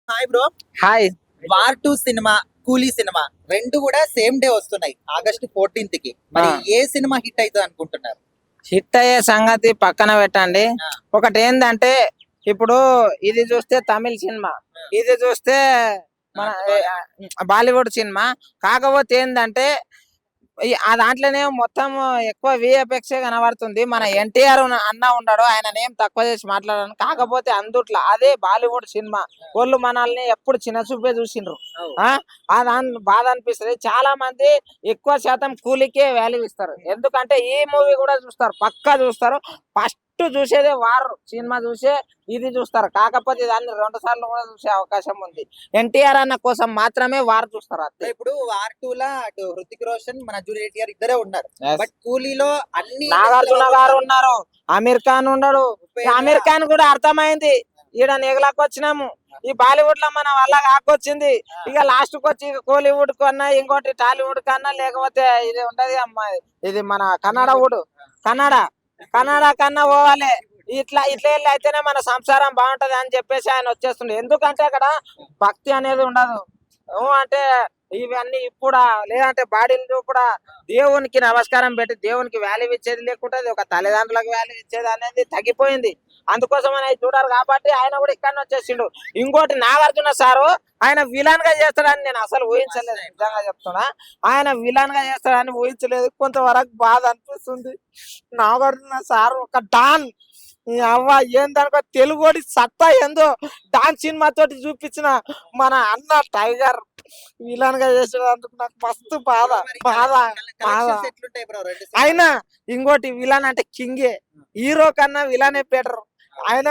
Hi bro. Hi. War 2 cinema, కూలీ cinema రెండు కూడా సేమ్ డే వస్తున్నాయి ఆగస్ట్ 14th కి. మరి ఏ సినిమా హిట్ అవుతుంది అనుకుంటున్నారు? హిట్ అయ్యే సంగతి పక్కన పెట్టండి. ఆ, ఒకటి ఏంటంటే ఇప్పుడు ఇది చూస్తే తమిళ సినిమా, ఇది చూస్తే మన బాలీవుడ్ సినిమా. కాకపోతే ఏంటంటే ఆ దాంట్లోనే మొత్తం ఎక్కువ విఎఫ్ఎక్స్ కనబడుతుంది. మన ఎన్టీఆర్ అన్న ఉన్నాడు, ఆయన నేమ్ తక్కువ చేసి మాట్లాడాను. కాకపోతే అందుట్లో అదే బాలీవుడ్ సినిమా వాళ్ళు మనల్ని ఎప్పుడు చిన్న చూపే చూసిండ్రు. అవు. ఆ దాని బాధ అనిపిస్తుంది. చాలా మంది ఎక్కువ శాతం కూలికే వాల్యూ ఇస్తారు. ఎందుకంటే ఈ మూవీ కూడా చూస్తారు, పక్కా చూస్తారు. ఫస్ట్ చూసేదే వార్ సినిమా చూసే ఇది చూస్తారు. కాకపోతే దాన్ని 2 సార్లు కూడా చూసే అవకాశం ఉంది. ఎన్టీఆర్ అన్న కోసం మాత్రమే వార్ చూస్తారు అంతే. ఇప్పుడు వార్ 2 లా అటు హృతిక్ రోషన్, మన జూనియర్ ఎన్టీఆర్ ఇద్దరే ఉన్నారు. Yes. బట్ కూలీలో అన్ని నాగార్జున గారు ఉన్నారు, అమీర్ ఖాన్ ఉన్నాడు. ఉపేంద్ర. అమీర్ ఖాన్ కూడా అర్థమైంది, ఈడ నెగలాకి వచ్చినాము, ఈ బాలీవుడ్ లో మన వల్ల కాకొచ్చింది. ఇక లాస్ట్ కి వచ్చి కోలీవుడ్ కన్నా ఇంకోటి టాలీవుడ్ కన్నా లేకపోతే ఇది ఉంటది అమ్మాయి, ఇది మన కన్నడ వుడ్, కన్నడ కన్నడ కన్నా పోవాలి. ఇట్లా ఇట్లా వెళ్ళి అయితేనే మన సంసారం బాగుంటది అని చెప్పేసి ఆయన వచ్చేస్తుండే. ఎందుకంటే అక్కడ భక్తి అనేది ఉండదు. అంటే ఇవన్నీ ఇప్పుడా లేదంటే బాడీలు కూడా దేవునికి నమస్కారం పెట్టి దేవునికి వాల్యూ ఇచ్చేది లేకుంటే ఒక తల్లిదండ్రులకు వాల్యూ ఇచ్చేది అనేది తగ్గిపోయింది. అందుకోసం అనేది చూడాలి కాబట్టి ఆయన కూడా ఇక్కడ వచ్చేసిండు. ఇంకోటి నాగార్జున సారు ఆయన విలన్ గా చేస్తాడని నేను అసలు ఊహించలేదు, నిజంగా చెప్తున్నా. ఆయన విలన్ గా చేస్తాడని ఊహించలేదు. కొంతవరకు బాధ అనిపిస్తుంది. నాగార్జున సారు ఒక డాన్, ఈ అవ్వ ఏందనుకో తెలుగుడి సత్తా ఏందో డాన్స్ సినిమాతోటి చూపించిన మన అన్న టైగర్ విలన్ గా చేసేందుకు నాకు మస్తు బాధ బాధ బాధ. ఎట్లుంటాయి బ్రో రెండు అయినా ఇంకోటి విలన్ అంటే కింగే, హీరో కన్నా విలనే బెటర్. ఆయన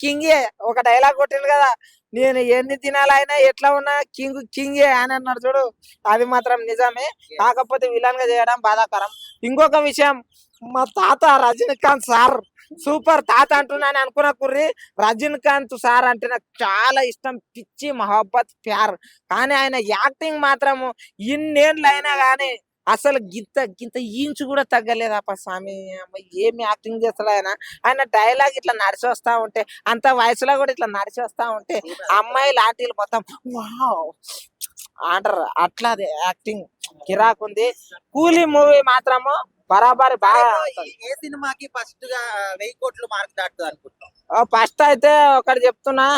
కింగే. ఒక డైలాగ్ కొట్టిండు కదా, నేను ఎన్ని తినాలైనా ఎట్లా ఉన్నా కింగే అని అన్నాడు చూడు, అది మాత్రం నిజమే. కాకపోతే విలన్ గా చేయడం బాధాకరం. ఇంకొక విషయం, మా తాత రజనీకాంత్ సార్ సూపర్. తాత అంటున్నాను అనుకున్న కుర్రి, రజనీకాంత్ సార్ అంటే నాకు చాలా ఇష్టం, పిచ్చి మహబ్బత్ ప్యార్. కానీ ఆయన యాక్టింగ్ మాత్రము ఇన్నేళ్ళు అయినా కానీ అసలు గింత గింత ఇంచు కూడా తగ్గలేదు అప్ప స్వామి. అమ్మ ఏమి యాక్టింగ్ చేస్తాడు ఆయన. ఆయన డైలాగ్ ఇట్లా నడిచి వస్తా ఉంటే, అంత వయసులో కూడా ఇట్లా నడిచి వస్తా ఉంటే అమ్మాయి లాంటిలు మొత్తం వావ్ అంటారు. అట్లా అది యాక్టింగ్ కిరాకుంది. కూలీ మూవీ మాత్రము బరాబరి బాగా. ఏ సినిమాకి ఫస్ట్ గా 1000 కోట్లు మార్క్ దాటుతుంది అనుకుంటున్నాం? ఫస్ట్ అయితే ఒకటి చెప్తున్నా,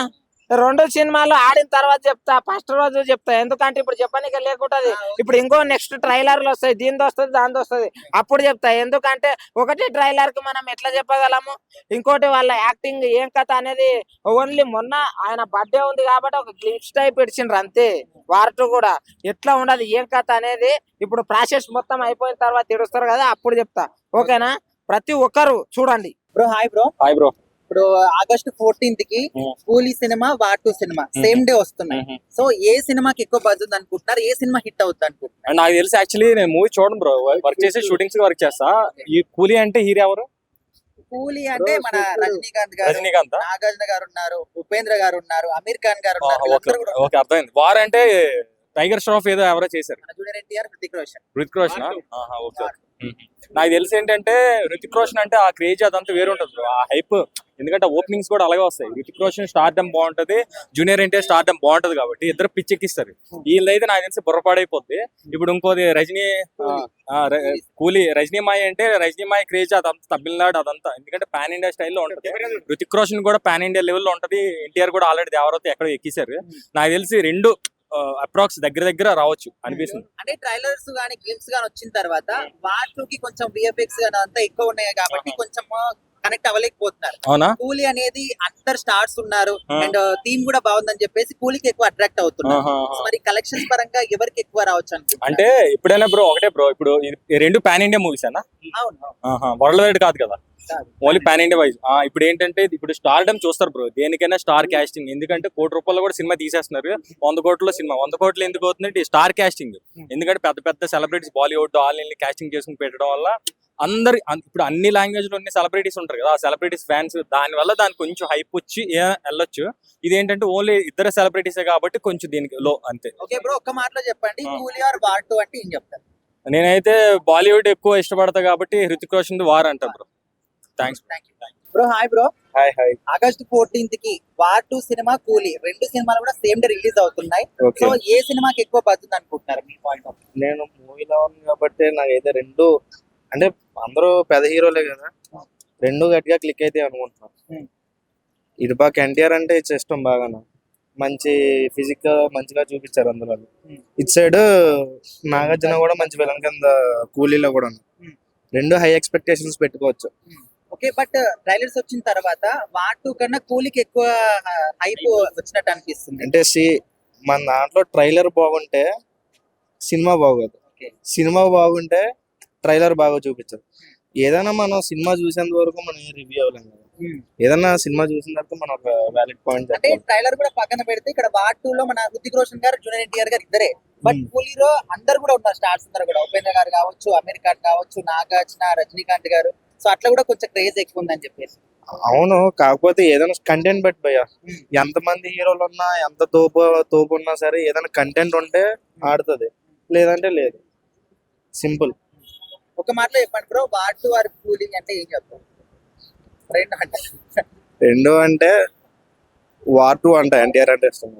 2 సినిమాలు ఆడిన తర్వాత చెప్తా, ఫస్ట్ రోజు చెప్తా. ఎందుకంటే ఇప్పుడు చెప్పనీకి లేకుంటది. ఇప్పుడు ఇంకో నెక్స్ట్ ట్రైలర్లు వస్తాయి, దీనిది వస్తుంది దానిది వస్తుంది, అప్పుడు చెప్తా. ఎందుకంటే ఒకటి ట్రైలర్ కి మనం ఎట్లా చెప్పగలము, ఇంకోటి వాళ్ళ యాక్టింగ్ ఏం కథ అనేది. ఓన్లీ మొన్న ఆయన బర్త్డే ఉంది కాబట్టి ఒక గ్లిప్స్ టైప్ ఇచ్చిండ్రు అంతే. వార్ 2 కూడా ఎట్లా ఉండదు ఏం కథ అనేది ఇప్పుడు ప్రాసెస్ మొత్తం అయిపోయిన తర్వాత తెలుస్తారు కదా, అప్పుడు చెప్తా. ఓకేనా? ప్రతి ఒక్కరు చూడండి. Bro hi bro. Hi bro. ఇప్పుడు ఆగస్ట్ 14th కి కూలీ cinema, war 2 cinema same day వస్తున్నాయి. సో ఏ సినిమాకి ఎక్కువ బజ్ ఉంది అనుకుంటున్నారు? ఏ సినిమా హిట్ అవుతుంది అనుకుంటున్నారు? నాకు తెలిసి యాక్చువల్లీ నేను మూవీ చూడను బ్రో, వర్క్ చేసి షూటింగ్స్ వర్క్ చేస్తా. ఈ కూలీ అంటే హీరో ఎవరు? కూలీ అంటే మన రజనీకాంత్ గారు, రజనీకాంత్, నాగార్జున గారు ఉన్నారు, ఉపేంద్ర గారు ఉన్నారు, అమీర్ ఖాన్ గారు ఉన్నారు. వీళ్ళందరూ కూడా ఓకే అర్థమైంది. వార్ అంటే టైగర్ ష్రాఫ్ ఏదో ఎవరో చేశారు, మన జూనియర్ ఎన్టీఆర్, హృతిక్ రోషన్. రుతిక్ రోషన్. ఓకే. నాకు తెలిసి ఏంటంటే రుతిక్ రోషన్ అంటే ఆ క్రేజ్ అదంతా వేరు ఉంటుంది బ్రో, ఆ హైప్. ఎందుకంటే ఓపెనింగ్స్ కూడా అలాగే వస్తాయి. రుతిక్ రోషన్ స్టార్డమ్ బాగుంటది, జూనియర్ ఎన్టీఆర్ స్టార్డమ్ బాగుంటది కాబట్టి ఇద్దరు పిచ్చెక్కిస్తారు. వీళ్ళైతే నాకు తెలిసి బుర్రపాడైపోద్ది. ఇప్పుడు ఇంకోది రజనీ కూలీ, రజనీ మాయ అంటే రజనీ మాయ క్రేజ్ అదంతా తమిళనాడు అదంతా. ఎందుకంటే పాన్ ఇండియా స్టైల్లో ఉంటది. రుతిక్ రోషన్ కూడా పాన్ ఇండియా లెవెల్లో ఉంటది. ఎన్టీఆర్ కూడా ఆల్రెడీ దేవరతో ఎక్కడో ఎక్కిసారు. నాకు తెలిసి రెండు అప్రాక్స్ దగ్గర రావచ్చు అనిపిస్తుంది. అంటే ట్రైలర్స్ గానీ గ్లిమ్స్ గానీ వచ్చిన తర్వాత వార్ 2 కి కొంచెం విఎఫ్ఎక్స్ గానీ అంతా ఎక్కువ ఉన్నాయి కాబట్టి కొంచెం కనెక్ట్ అవ్వలేకపోతున్నారు. అవునా? కూలీ అనేది అందరు స్టార్స్ ఉన్నారు అండ్ థీమ్ కూడా బాగుందని చెప్పేసి కూలీకి ఎక్కువ అట్రాక్ట్ అవుతున్నారు. So మరి కలెక్షన్స్ పరంగా ఎవరికి ఎక్కువ రావచ్చు అనుకుంటున్నారు? అంటే ఇప్పుడైనా బ్రో ఒకటే బ్రో, ఇప్పుడు ఈ రెండు పాన్ ఇండియా మూవీస్ అన్నా, అవును వరల్డ్ వైడ్ కాదు కదా, కాదు. Only pan India wise. ఇప్పుడు ఏంటంటే ఇప్పుడు స్టార్డమ్ చూస్తారు బ్రో, దేనికైనా స్టార్ కాస్టింగ్. ఎందుకంటే ₹1 కూడా సినిమా తీసేస్తున్నారు. 100 కోట్ల సినిమా 100 కోట్లు ఎందుకు అవుతుందంటే స్టార్ కాస్టింగ్. ఎందుకంటే పెద్ద పెద్ద సెలబ్రిటీస్ బాలీవుడ్ ఆల్ కాస్టింగ్ చేసుకుని పెట్టడం వల్ల అందరి ఇప్పుడు అన్ని లాంగ్వేజ్ లో ఉన్న సెలబ్రిటీస్ ఉంటారు కదా, ఆ సెలబ్రిటీస్ ఫ్యాన్స్, దాని వల్ల దానికి కొంచెం హైప్ వచ్చి వెళ్ళొచ్చు. ఇదేంటంటే ఓన్లీ ఇద్దరు సెలబ్రిటీసే కాబట్టి కొంచెం దీనికి లో అంతే. ఓకే బ్రో, ఒక్క మాటలో చెప్పండి, కూలీ ఆర్ వార్ 2 అంటే ఏం చెప్తారు? నేనైతే బాలీవుడ్ ఎక్కువ ఇష్టపడతా కాబట్టి హృతిక్ రోషన్ వార్ అంటా bro. Thanks. Bro hi bro. Hi hi. August 14th కి వార్ 2 సినిమా కూలీ రెండు సినిమాలు కూడా సేమ్ డే రిలీజ్ అవుతున్నాయి. ఓకే. సో ఏ సినిమాకి ఎక్కువ బజ్ అనుకుంటున్నారు మీ పాయింట్ ఆఫ్? నేను మూవీలో ఉన్నాను కాబట్టి నాకైతే రెండు అంటే అందరూ పెద్ద హీరోలే కదా, రెండు గట్టిగా క్లిక్ అయితే అనుకుంటున్నాను. Hmm. ఇటుపక్క ఎన్టీఆర్ అంటే ఇష్టం బాగా, మంచి ఫిజిక్ మంచిగా చూపించారు అందులో. ఇటు సైడ్ నాగార్జున కూడా మంచి విలన్ కింద కూలీలో కూడా ఉంది. రెండు హై ఎక్స్పెక్టేషన్స్ పెట్టుకోవచ్చు. ఓకే, బట్ ట్రైలర్స్ వచ్చిన తర్వాత వార్ 2 కన్నా కూలీకి ఎక్కువ హైప్ వచ్చినట్టు అనిపిస్తుంది. అంటే మన దాంట్లో ట్రైలర్ బాగుంటే సినిమా బాగోదు, Okay. సినిమా బాగుంటే ట్రైలర్ బాగా చూపించదు. ఏదైనా మనం సినిమా చూసేంత వరకు మనం రివ్యూ అవ్వలేం కదా. ఏదన్నా సినిమా చూసిన తర్వాత మనం ఒక వ్యాలిడ్ పాయింట్ అంటే ట్రైలర్ కూడా పక్కన పెడితే ఇక్కడ వార్ 2 లో మన హృతిక్ రోషన్ గారు, జూనియర్ ఎన్టీఆర్ గారు ఇద్దరే. బట్ కూలీలో అందరు కూడా ఉన్నారు, స్టార్స్ అందరు కూడా. ఉపేంద్ర గారు కావచ్చు, అమీర్ ఖాన్ కావచ్చు, నాగార్జున, రజనీకాంత్ గారు. సో అట్లా కూడా కొంచెం క్రేజ్ ఎక్కువ ఉందని చెప్పేసి. అవును, కాకపోతే ఏదైనా కంటెంట్ బట్టి భయ్యా, ఎంత మంది హీరోలు ఉన్నా ఎంత తోపు ఉన్నా సరే ఏదైనా కంటెంట్ ఉంటే ఆడుతుంది, లేదంటే లేదు. సింపుల్. ఒక మాటలో చెప్పండి బ్రో, వార్ 2 ఆర్ కూలింగ్ అంటే ఏం చెప్తారు? రెండు అంటే రెండు అంటే వార్ 2 అంటే ఎన్టీఆర్ అంటే ఇష్టం.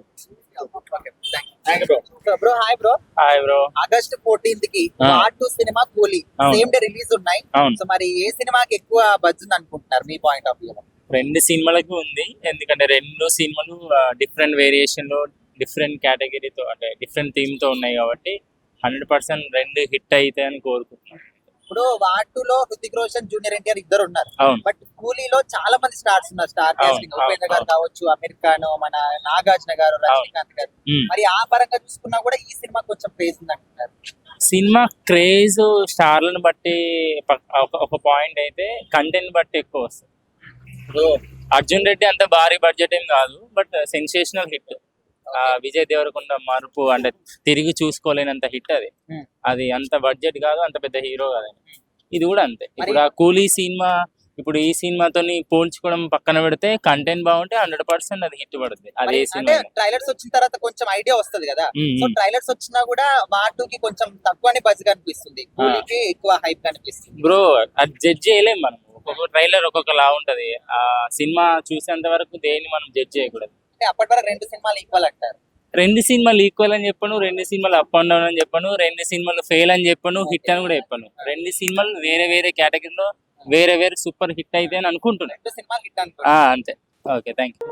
Bro hi bro. Hi bro. August 14th కి వార్ 2 సినిమా కూలీ అవును. సేమ్ డే రిలీజ్ ఉన్నాయి. అవును. సో మరి ఏ సినిమాకి ఎక్కువ బజ్ ఉంది అనుకుంటున్నారు మీ పాయింట్ ఆఫ్ వ్యూ? రెండు సినిమాలకు ఉంది, ఎందుకంటే రెండు సినిమాలు డిఫరెంట్ వేరియేషన్ లో డిఫరెంట్ కేటగిరీతో అంటే డిఫరెంట్ థీమ్ తో ఉన్నాయి కాబట్టి 100% రెండు హిట్ అవుతాయని కోరుకుంటున్నాను. ఇప్పుడు వార్ 2 లో హృతిక్ రోషన్, జూనియర్ ఎన్టీఆర్ ఇద్దరు ఉన్నారు. అవును. బట్ కూలీలో చాలా మంది స్టార్స్ ఉన్నారు. స్టార్ కాస్టింగ్ అవును, ఉపేంద్ర గారు అవును. కావచ్చు, అమీర్ ఖాన్, మన నాగార్జున గారు, రజనీకాంత్ గారు. మరి ఆ పరంగా చూసుకున్నా కూడా ఈ సినిమా కొంచెం క్రేజ్ ఉంది అంటున్నారు. సినిమా క్రేజ్ స్టార్లను బట్టి ఒక పాయింట్ అయితే కంటెంట్ బట్టి ఎక్కువ వస్తుంది. ఇప్పుడు అర్జున్ రెడ్డి అంత భారీ బడ్జెట్ ఏం కాదు, but sensational hit. Vijay Deverakonda మరుపు అంటే తిరిగి చూసుకోలేనంత హిట్ అది. అది అంత బడ్జెట్ కాదు, అంత పెద్ద హీరో కాదు. ఇది కూడా అంతే. ఇప్పుడు ఆ కూలీ సినిమా ఇప్పుడు ఈ సినిమాతో పోల్చుకోవడం పక్కన పెడితే కంటెంట్ బాగుంటే 100% అది హిట్ పడుతుంది. అదే అంటే సినిమా ట్రైలర్స్ వచ్చిన తర్వాత కొంచెం ఐడియా వస్తది కదా. సో ట్రైలర్స్ వచ్చినా కూడా వార్ 2 కి కొంచెం తక్కువనే బజ్ కనిపిస్తుంది, కూలీకి ఎక్కువ హైప్ కనిపిస్తుంది. బ్రో అది జడ్జ్ చేయలేం మనం. ఒక్కొక్క ట్రైలర్ ఒక్కొక్కలా ఉంటది. ఆ సినిమా చూసేంత వరకు దేన్ని మనం జడ్జ్ చేయకూడదు. అంటే అప్పటి వరకు రెండు సినిమాలు ఈక్వల్ అంటారు. రెండు సినిమాలు ఈక్వల్ అని చెప్పను, రెండు సినిమాలు అప్ అండ్ డౌన్ అని చెప్పను, రెండు సినిమాలు ఫెయిల్ అని చెప్పను, హిట్ అని కూడా చెప్పను. రెండు సినిమాలు వేరే వేరే కేటగిరీలో వేరే వేరే సూపర్ హిట్ అయితే అని అనుకుంటున్నాను. రెండు సినిమాలు హిట్ అనుకుంటున్నారు. అంతే. Okay, thank you.